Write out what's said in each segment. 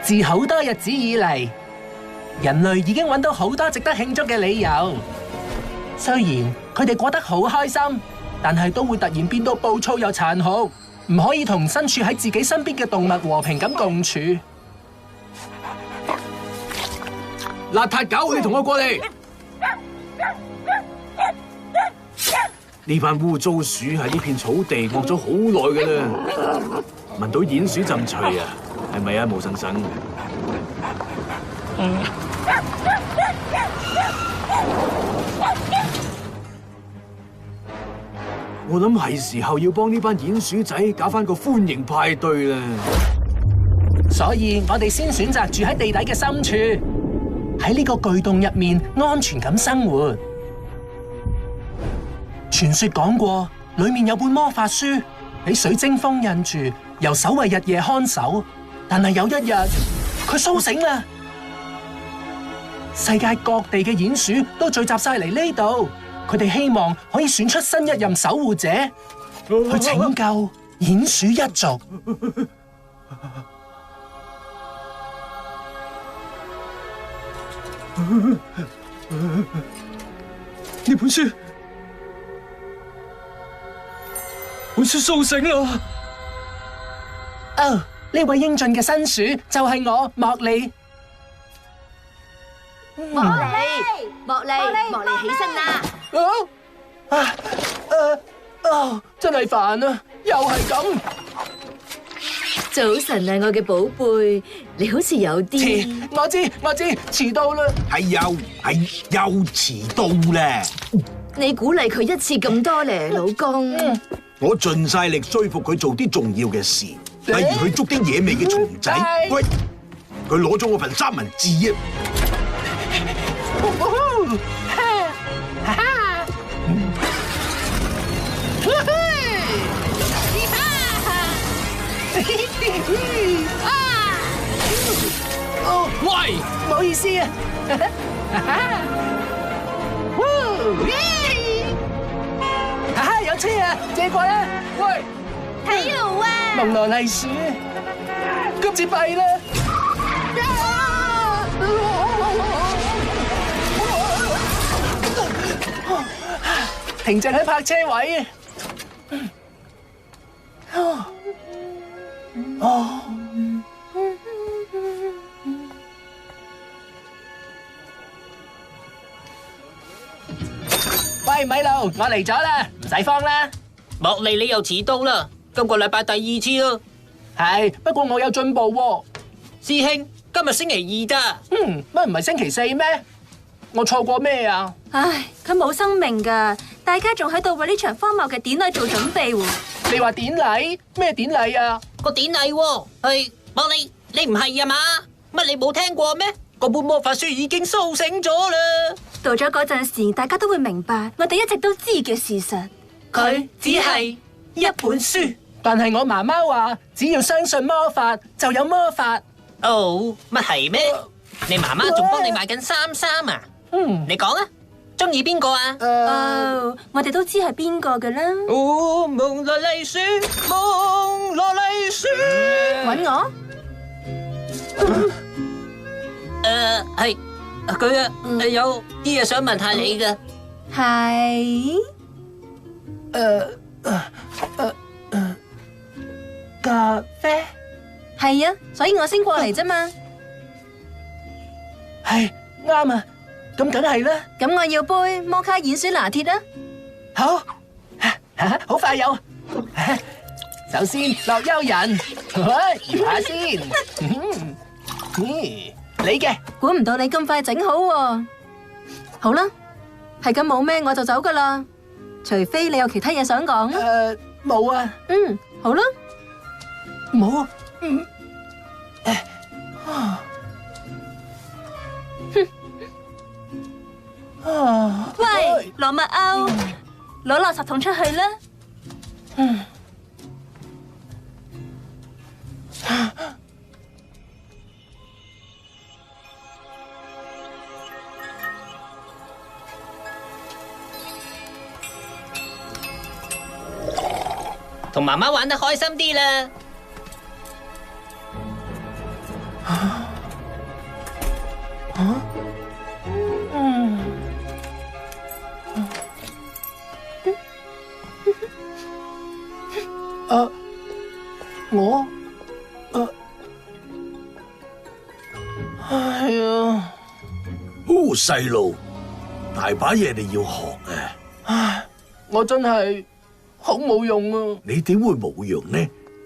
自好多日子以嚟，人類已經揾到好多值得慶祝嘅理由。雖然佢哋過得好開心，但係都會突然變到暴躁又殘酷，唔可以同身處喺自己身邊嘅動物和平咁共處。邋遢狗，你同我過嚟！呢班污糟鼠喺呢片草地惡咗好耐㗎啦，聞到鼴鼠陣臭啊，係咪啊，毛神神？我諗係時候要幫呢班鼴鼠仔搞翻個歡迎派對啦。所以我哋先選擇住喺地底嘅深處，喺呢個巨洞入面安全咁生活。傳說講過，裏面有本魔法書，俾水晶封印住，由守衛日夜看守。但係有一日，佢甦醒啦，世界各地嘅鼴鼠都聚集晒嚟呢度，佢哋希望可以選出新一任守護者，去拯救鼴鼠一族。呢本書甦醒啦！哦，呢位英俊嘅新鼠就係我莫莉。莫莉，起身啦！真係煩啊，又係咁。早晨啊，我嘅寶貝，你好似有啲……我知，遲到啦。係又遲到啦！你鼓勵佢一次咁多咧，老公。我盡晒力說服佢做啲重要嘅事，例如去捉啲野味嘅蟲仔。喂，佢攞咗我份三文治啊！喂，唔好意思啊。有車啊，借過啦。喂，喺度啊！蒙羅麗鼠，今次弊啦。停正喺泊車位。喂，米路，我嚟咗啦，唔使慌啦。莫莉，你又遲到啦，今個禮拜第2次咯。係，不過我有進步喎。師兄，今日星期2咋？乜唔係星期4咩？我錯過咩啊？唉，佢冇生命噶，大家仲喺度為呢場荒謬嘅典禮做準備喎。你話典禮？咩典禮啊？個典禮喎，係莫莉，你唔係啊嘛？乜你冇聽過咩？個本魔法書已經甦醒咗啦。到咗嗰陣時，大家都會明白我哋一直都知嘅事實。佢只係一本書，但係我媽媽話，只要相信魔法，就有魔法。哦，乜係咩？你媽媽仲幫你買緊衫啊？你講啊，中意邊個啊？我哋都知係邊個㗎啦。哦，蒙羅麗鼠，蒙羅麗鼠，搵我？係佢啊，有啲嘢想問下你㗎。係？咖啡？係啊，所以我先過嚟啫嘛。係，啱啊，咁梗係啦。咁我要杯摩卡鼴鼠拿鐵啦。好，好快有。首先落蚯人，搖下先。你嘅，估唔到你咁快整好喎。好啦，係咁冇咩我就走噶啦。除非你有其他嘢想講。冇啊。好啦。冇。喂，羅密歐，攞垃圾桶出去啦。同媽媽玩得開心啲啦。我哎呀，細路，大把嘢你要學啊！唉，我真係好冇用啊！你點會冇用呢？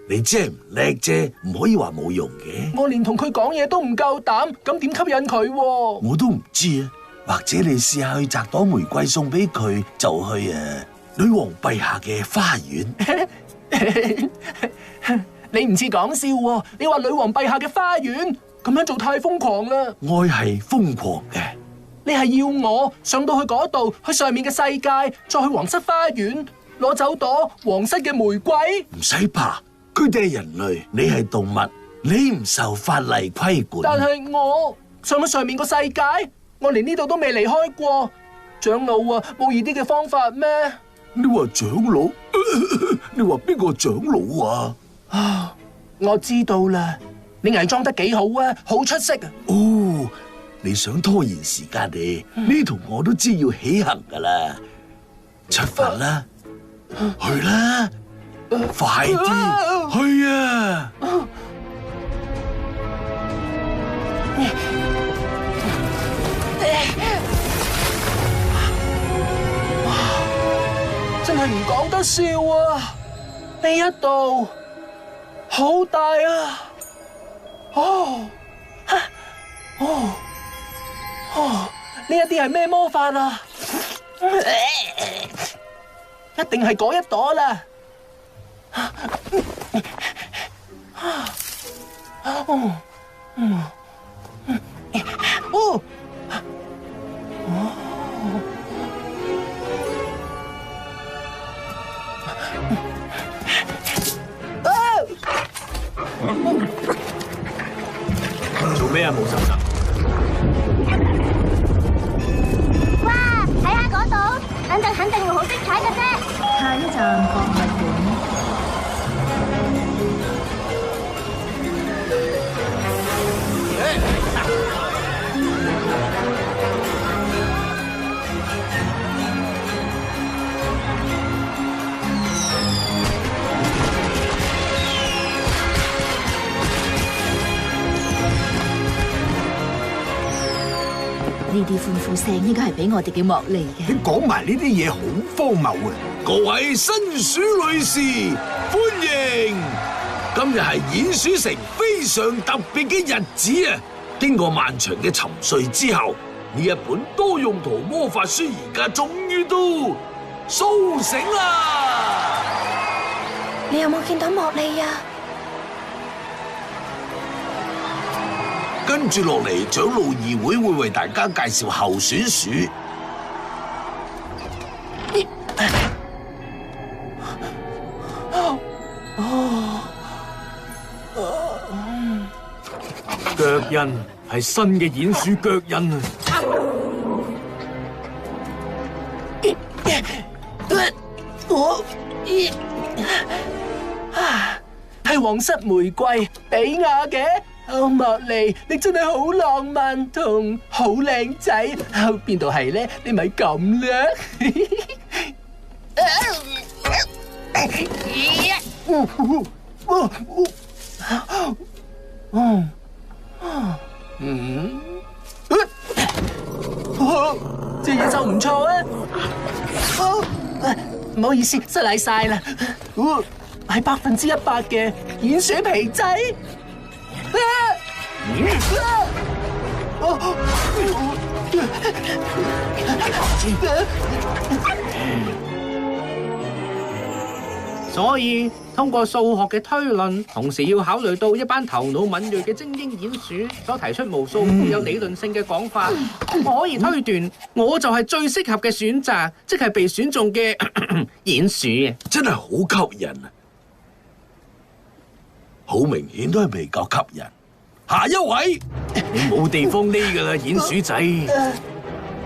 你只係唔叻啫，唔可以話冇用嘅。我連同佢講嘢都唔夠膽，咁點吸引佢？我都唔知啊，或者你試下去摘朵玫瑰送俾佢，就去女王陛下嘅花園。你唔似講笑喎，你話女王陛下嘅花園，咁樣做太瘋狂啦！愛係瘋狂嘅。你係要我上到去嗰度，去上面嘅世界，再去皇室花園攞走朵皇室嘅玫瑰？唔使怕，佢哋係人類，你係動物，你唔受法例規管。但係我上去上面個世界，我連呢度都未離開過。長老啊，冇易啲嘅方法咩？你話長老？你話邊個長老啊？啊，我知道啦，你偽裝得幾好啊，好出色啊！哦，你想拖延時間呢？呢同我都知要起行噶啦，出發啦，去啦，快啲去啊！真係唔講得笑啊！呢一度好大啊！呢一啲係咩魔法啊？一定係嗰一朵啦！做咩啊，冇手手？哇！睇下嗰度，等陣肯定會好精彩嘅啫。下一站博物館。呢啲歡呼聲應該係俾我哋嘅莫莉嘅。你講埋呢啲嘢好荒謬啊！各位新鼠女士，歡迎！今日係演鼠城非常特別嘅日子啊！經過漫長嘅沉睡之後，呢一本多用途魔法書而家終於都甦醒啦！你有冇見到莫莉啊？跟住落嚟，長老議會會為大家介紹候選鼠。腳印係新嘅演鼠腳印啊！係皇室玫瑰，比亞嘅。莫莉，你真係好浪漫同好靚仔，邊度係咧？你咪咁啦！隻嘢就唔錯啊！唔好意思，失禮晒啦。係100%嘅演鼠皮仔。所以通過數學嘅推論，同時要考慮到一班頭腦敏銳嘅精英演鼠所提出無數富有理論性嘅講法，我可以推斷我就係最適合嘅選擇，即係被選中嘅演鼠啊！真係好吸引啊！好明顯都係未夠吸引。下一位，你冇地方匿噶啦，演鼠仔，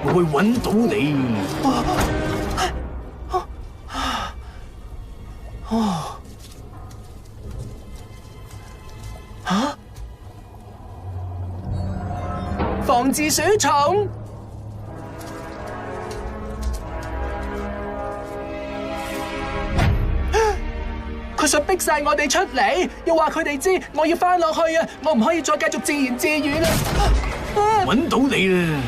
我會揾到你。防治鼠蟲。術逼晒我哋出嚟，又話佢哋知我要翻落去啊！我唔可以再繼續自言自語啦。揾到你啦！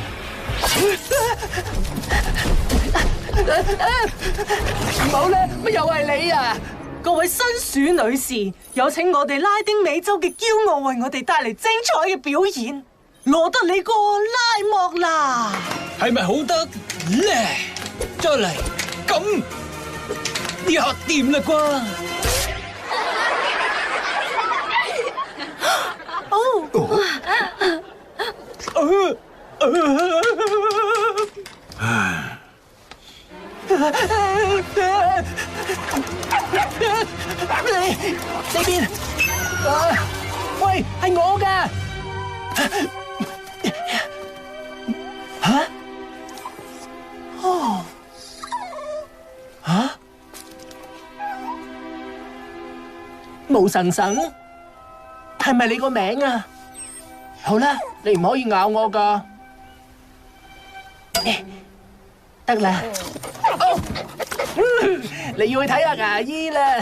唔好啦，乜又係你啊？各位新鼠女士，有請我哋拉丁美洲嘅驕傲為我哋帶嚟精彩嘅表演，羅德里哥拉莫啦！係咪好得咧？再嚟咁，呢下掂啦啩？呢邊，喂，係我㗎。吓？哦，吓？毛神神，係咪你個名啊？好啦，你唔可以咬我㗎。得啦。你要去睇下牙醫啦！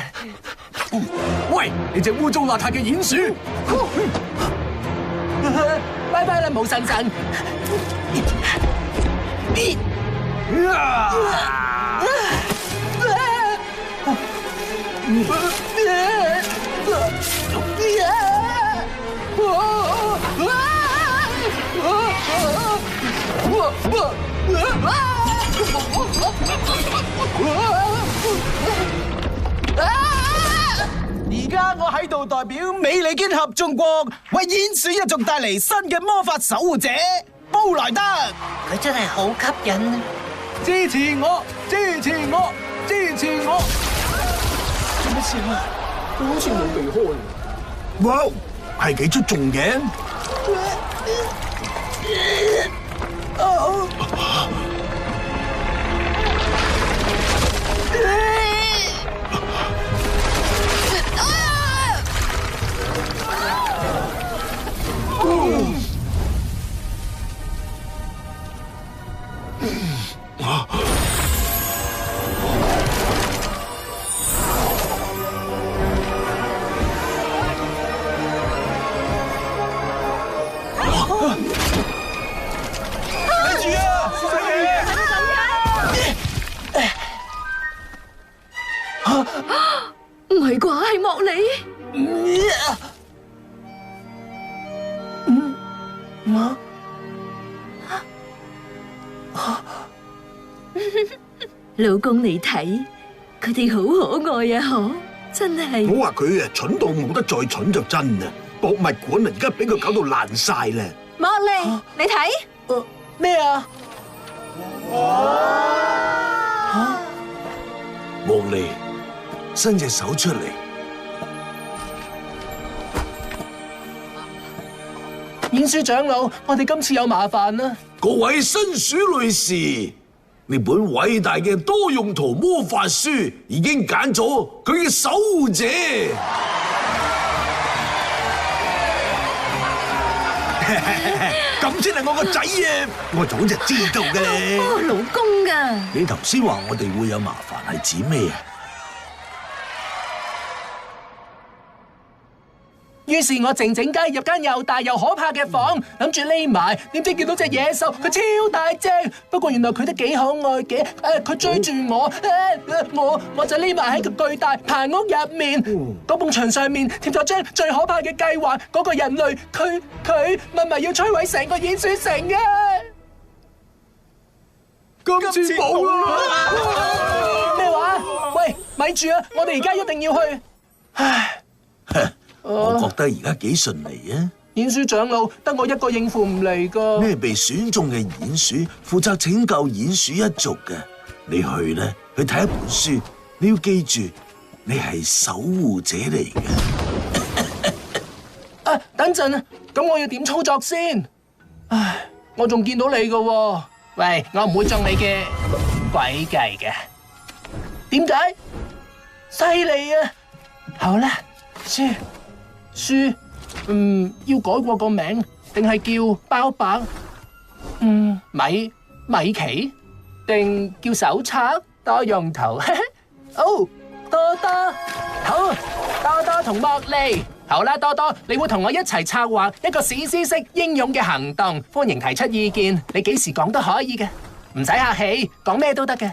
喂，你隻污糟邋遢嘅鼴鼠！拜拜啦，毛神神！而家我喺度代表美利堅合眾國為鼴鼠一族帶嚟新嘅魔法守護者布萊德，佢真係好吸引啊！支持我，支持我，支持我！做乜事啊？佢好似冇避開。哇，係幾出眾嘅。唔係啩？係莫里？老公你睇，佢哋好可愛啊！嗬，真係。我話佢啊，蠢到冇得再蠢就真啊！博物館啊，而家俾佢搞到爛晒啦！莫莉，你睇咩啊？莫莉，伸隻手出嚟。鼴鼠長老，我哋今次有麻煩啦！各位新鼠女士，呢本偉大嘅多用途魔法書已經揀咗佢嘅守護者。咁先係我個仔啊！我早就知道嘅咧。哦，老公㗎。你頭先話我哋會有麻煩係指咩啊？於是我靜靜雞入間又大又可怕嘅房，諗住匿埋，點知見到隻野獸，佢超大隻。不過原來佢都幾可愛嘅，佢追住我，我就匿埋喺個巨大棚屋入面。嗰埲牆上面貼咗張最可怕嘅計劃，嗰個人類佢密密要摧毀成個鼴鼠城嘅。今次冇啦！咩話？喂，咪住啊！我哋而家一定要去。唉。我覺得而家幾順利啊！鼴鼠長老得我一個應付唔嚟噶。咩被選中嘅鼴鼠負責拯救鼴鼠一族嘅？你去咧，去睇一本書。你要記住，你係守護者嚟嘅。等陣啊，咁我要點操作先？唉，我仲見到你噶喎。喂，我唔會中你嘅詭計嘅。點解？犀利啊！好啦，書，要改過個名，定係叫包白？米奇，定叫手冊多用途？哦，多多，好，多多同莫莉，好啦，多多，你會同我一齊策劃一個史詩式英勇嘅行動，歡迎提出意見，你幾時講都可以嘅，唔使客氣，講咩都得嘅。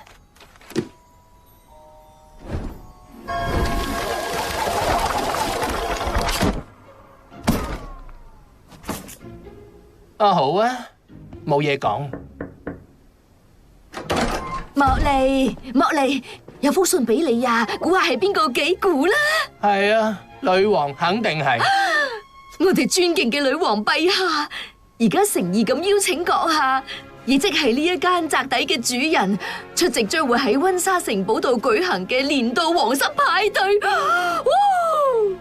好啊，冇嘢講。莫莉，莫莉，有封信俾你啊，估下係邊個寄估啦？係啊，女王肯定係。我哋尊敬嘅女王陛下，而家誠意咁邀請閣下，亦即係呢一間宅邸嘅主人，出席將會喺溫莎城堡度舉行嘅年度皇室派對。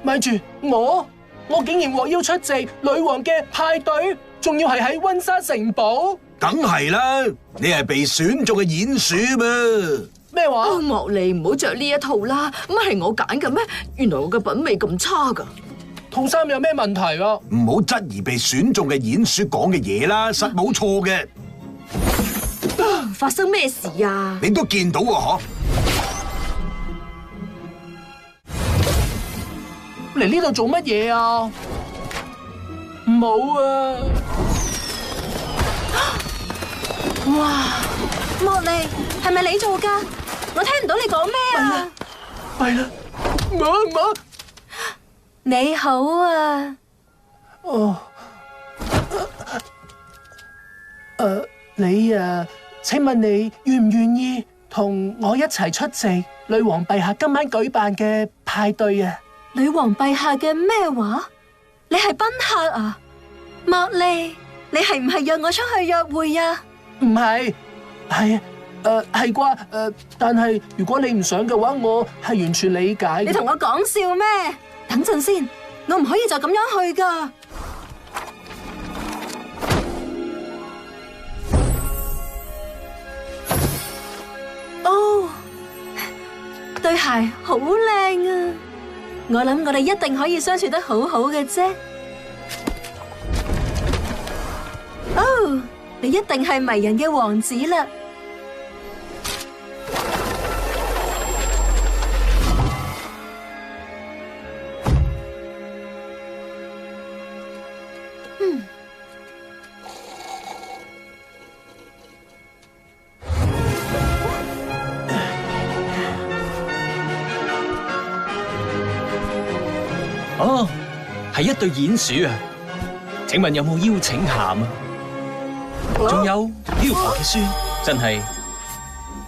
咪住，我竟然獲邀出席女王嘅派對，仲要係喺溫莎城堡。梗係啦，你係被選中嘅鼹鼠噃。咩話？莫莉，唔好着呢一套啦，乜係我揀嘅咩？原來我嘅品味咁差噶。套衫有咩問題啊？唔好質疑被選中嘅鼹鼠講嘅嘢啦，實冇錯嘅。發生咩事啊？你都見到啊，嚟呢度做乜嘢啊？冇啊！哇，莫莉，係咪你做噶？我聽唔到你講咩啊！弊啦，我你好啊！你請問你願唔願意同我一齊出席女王陛下今晚舉辦嘅派對啊？女王陛下嘅咩話？你係賓客啊？莫莉，你係唔係約我出去約會啊？唔係，係係啩？但係如果你唔想嘅話，我係完全理解。你同我講笑咩？等陣先，我唔可以就咁樣去噶。哦，對鞋好靚啊！我諗我哋一定可以相處得好好嘅啫。哦，你一定係迷人嘅王子啦！哦，係一對鼹鼠啊！請問有冇邀請函啊？仲有漂浮嘅書，真係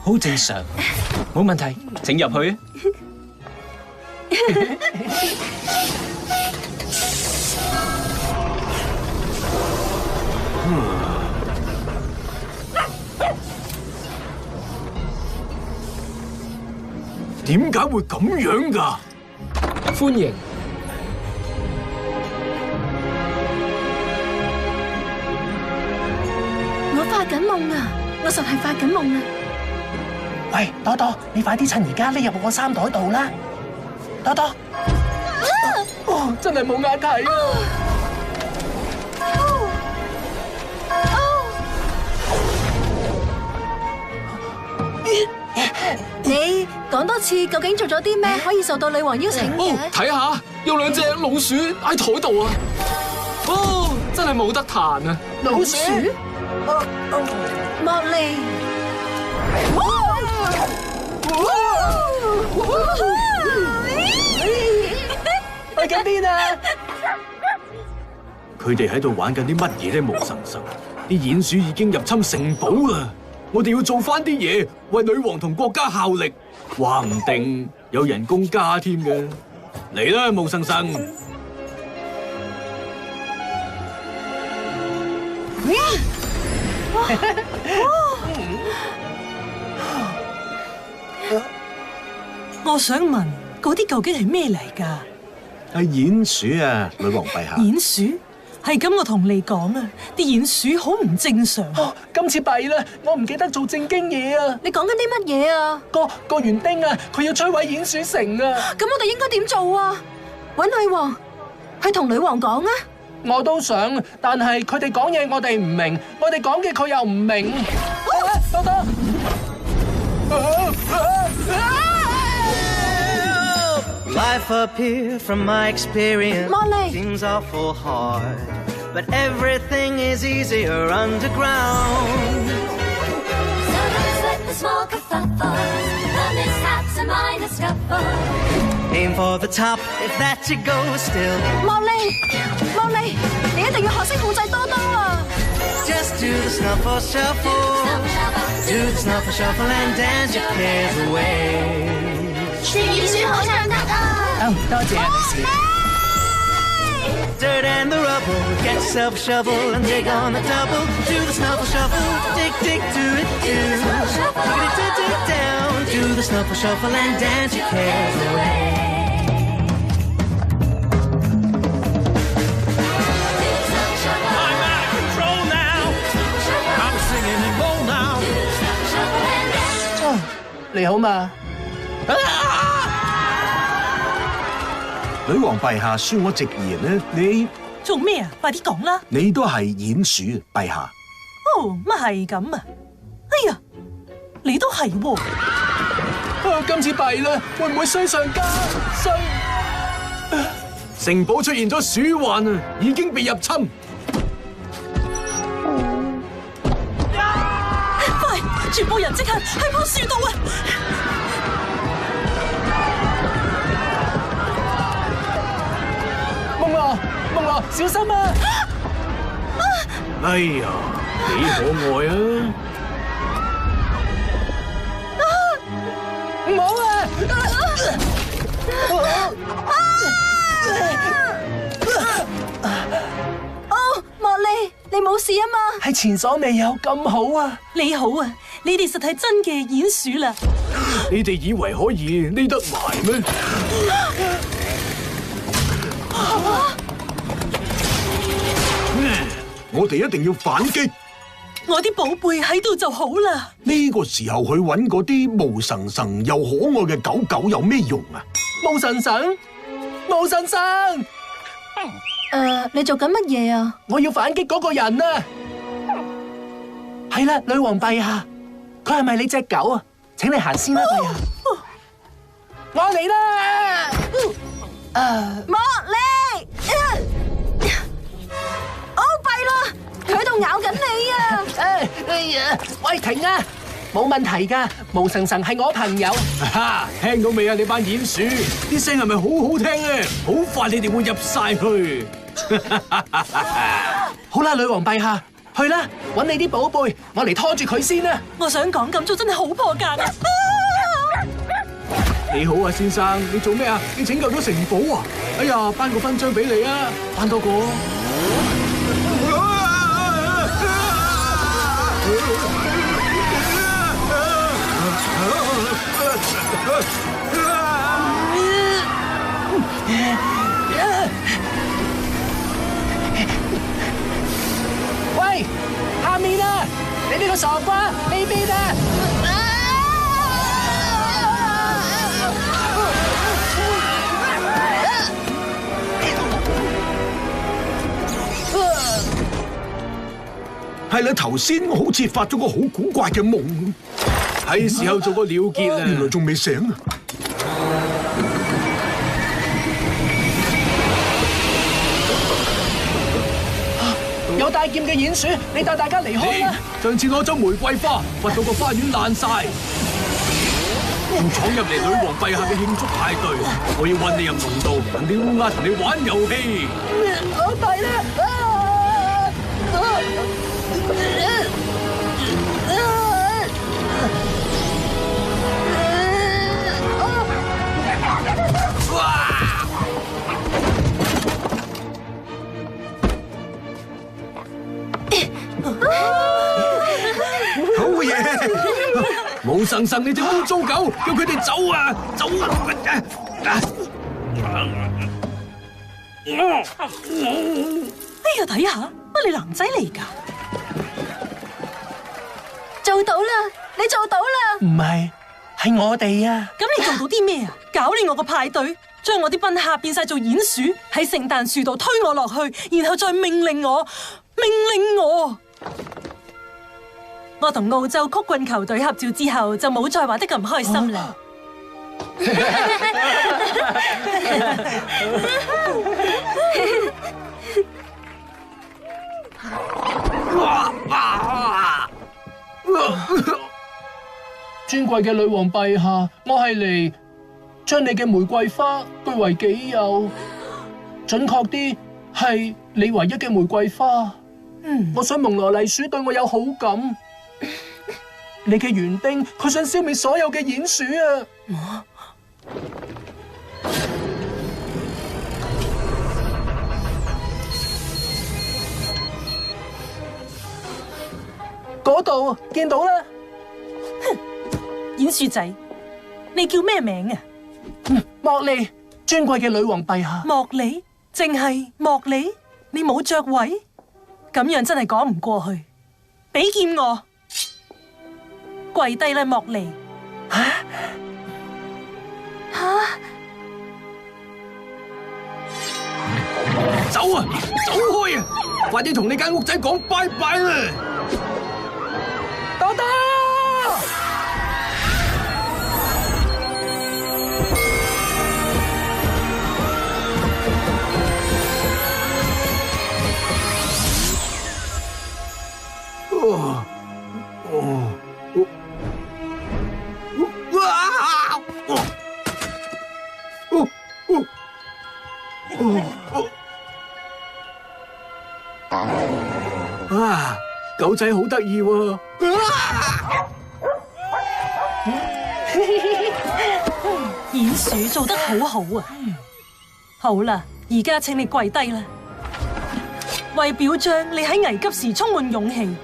好正常，冇問題，請入去啊！點解會咁樣㗎？歡迎。發緊夢啊！我實係發緊夢啊！喂，多多，你快啲趁而家匿入我衫袋度啦！多多，真係冇眼睇啊！你講多次，究竟做咗啲咩可以受到女王邀請嘅？睇下，有兩隻老鼠喺台度啊！哦，真係冇得彈啊！老鼠。莫莉，去緊邊啊？佢哋喺度玩緊啲乜嘢咧？毛神神，啲鼹鼠已經入侵城堡啦！我哋要做翻啲嘢，為女王同國家效力，話唔定有人工加添嘅。嚟啦，毛神神！我想問，嗰啲究竟係咩嚟㗎？係鼹鼠啊，女王陛下。鼹鼠？係咁，我同你講啊，啲鼹鼠好唔正常。今次弊啦，我唔記得做正經嘢啊！你講緊啲乜嘢啊？個園丁啊，佢要摧毀鼹鼠城啊！咁我哋應該點做啊？搵女王，去同女王講啊！我都想，但係佢哋講嘢我哋唔明，我哋講嘅佢又唔明。多多， life up here from my experience Molly. seems awful hard, but everything is easier underground. So let's let the small kerfuffles, the mishaps and minor scuffles. Aim for the top, if that's your goal still. Molly， 你一定要學識控制多多啊！ Just do the snuffle shuffle, do the snuffle shuffle and dance your cares away. 傳語書好唱得啊！多謝啊，女士。 Dirt and the rubble, get yourself a shovel and dig on the double. Do the snuffle shuffle, dig, dig, do it, do. Dig, dig, dig down. Do the snuffle shuffle and dance your cares away. I'm out of control now. I'm singing and roll now. 你好嘛？女王陛下，恕我直言呢，你做咩啊？快啲講啦！你都係鼹鼠，陛下。哦，乜係咁啊？哎呀，你都係喎！今次弊啦，會唔會衰上加衰？城堡出現咗鼠患啊，已經被入侵。快，全部人即刻喺棵樹度啊！ 夢樂，小心啊！哎呀，幾可愛啊！唔好啊！哦，莫莉，你冇事啊嘛？係前所未有咁好啊！你好啊，你哋實係真嘅鼹鼠啦！你哋以為可以匿得埋咩？我哋一定要反擊。我啲寶貝喺度就好啦。呢個時候去揾嗰啲毛神神又可愛嘅狗狗有咩用啊？毛神神，毛神神！你做緊乜嘢啊？我要反擊嗰個人啊！係啦，女王陛下，佢係咪你隻狗啊？請你行先啦，陛下。我嚟啦！莫莉！哦，弊啦！佢喺度咬緊你啊！哎呀，喂，停啊！冇問題㗎，毛神神係我朋友。哈，聽到未啊？你班鼹鼠，啲聲係咪好好聽咧？好快你哋會入晒去。好啦，女王陛下，去啦，搵你啲寶貝，我嚟拖住佢先啦。我想講咁做真係好破格啊！你好啊，先生，你做咩啊？你拯救咗城堡啊！哎呀，頒個勳章俾你啊！頒多個。喂，下面啊！你呢個傻瓜，呢邊啊！係啦，頭先我好似發咗個好古怪嘅夢，係時候做個了結啦。原來仲未醒啊！有帶劍嘅鼹鼠，你帶大家離開啦！上次攞咗玫瑰花，掘到個花園爛晒，要闖入嚟女王陛下嘅慶祝派對，我要韞你入籠度，等啲烏鴉同你玩遊戲。我弊啦！好嘢！毛神神，你隻污糟狗，叫佢哋走啊！走啊！哎呀，睇下，乜你男仔嚟㗎？做到啦！你做到啦！唔係，係我哋啊！咁你做到啲咩啊？搞亂我個派對，將我啲賓客變晒做鼹鼠，喺聖誕樹度推我落去，然後再命令我。我同澳洲曲棍球隊合照之後，就冇再玩得咁開心啦。尊貴嘅女王陛下，我係嚟將你嘅玫瑰花據為己有，準確啲係你唯一嘅玫瑰花。我想蒙羅麗鼠對我有好感。你嘅園丁佢想消滅所有嘅鼴鼠啊！嗰度見到啦。鼴鼠仔，你叫咩名啊？莫莉，尊貴嘅女王陛下。莫莉，淨係莫莉，你冇爵位，咁樣真係講唔過去。俾劍我，跪低啦，莫莉。走啊，走開啊！快啲同你間屋仔講拜拜啦！多多。啊，狗仔好得意喎！鼴鼠做得好好啊！好啦，而家請你跪低啦，為表彰你喺危急時充滿勇氣，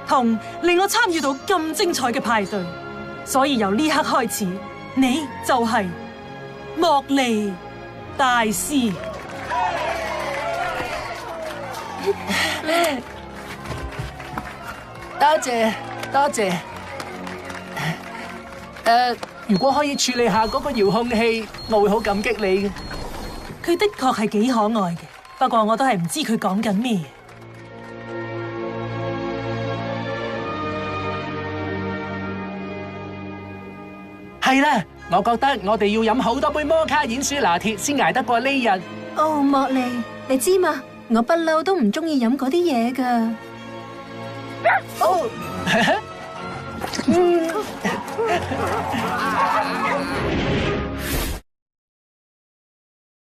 同令我參與到咁精彩嘅派對，所以由呢刻開始，你就係莫莉大師。多謝，多謝。如果可以處理下嗰個遙控器，我會好感激你嘅。佢的確係幾可愛嘅，不過我都係唔知佢講緊咩。係啦，我覺得我哋要飲好多杯摩卡鼴鼠拿鐵先捱得過呢日。哦，莫莉，你知嘛？我不嬲都唔中意飲嗰啲嘢㗎。哦，